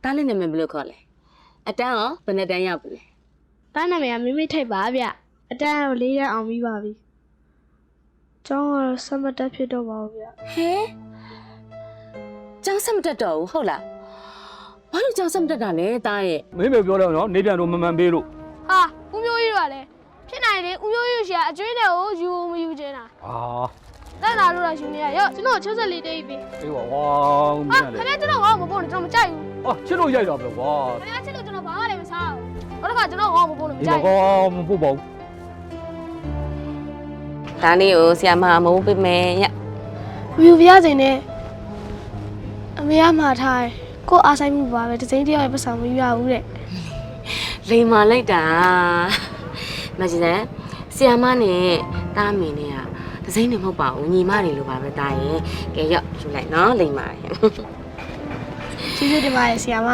တားလေးနာမည်ဘယ်လိုခေါ်လဲအတန်းရောဘယ်နဲ့တန်းရောက်ပြီလဲ တားနာမည်ကမိမိထိတ်ပါဗျအတန်းတော့၄ရက်အောင်ပြီးပါပြီကျောင်းကတော့စမတက်ဖြစ်တော့ပါဘူးဗျ ဟဲကျောင်းဆက်မတက်တော့ဘူးဟုတ်လားဘာလို့ကျောင်းဆက်မတက်တာလဲတားရဲ့ မင်းပဲပြောတော့နော်နေပြန်တော့မမှန်ပေးလို့ ဟာဦးမျိုးကြီးတို့ကလည်းဖြစ်နိုင်လေဦးမျိုးကြီးတို့ရှိကအကျွေးနဲ့ကိုယူမယူချင်တာ ဟာ တက်လာလို့တော့ယူနေရရောကျွန်တော်64တိတ်ပြီ အေးပါဝါမ ဟာ င်း ခင် လေ ဗျာကျွန်တော်ငါ့ကိုမပို့နဲ့ကျွန်တော်မကြိုက်ဘူး အော်ချစ်လို့ရိုက်တာပဲကွာ ခင်ဗျာချစ်လို့ကျွန်တော်ဘာမှလည်းမစားဘူးနောက်တစ်ခါကျွန်တော်ငါ့ကိုမပို့နဲ့မ ဒီ ကြို မှာ က်ဘူး ကောမဖို့ပါဘူး ဒါလေးကိုဆရာမမဟုတ်ပေးမယ်ရ မယူပြရစေနဲ့အမေကမှားထားတယ်ကိုအားဆိုင်မှုပါပဲဒီစိမ့်တယောက်ရဲ့ပတ်စံမယူရဘူးတဲ့ လိန်မာလိုက်တာမကြည့်စမ်းဆရာမနဲ့တားမင်းနဲ့ကဒစိမ့်နေမဟုတ်ပါဘူးညီမတွေလိုပါပဲတားရဲ့ကဲရောက်ယူလိုက်နော်လိန်မာရဲ့ ကျေးဇူးတင်ပါတယ်ဆရာမ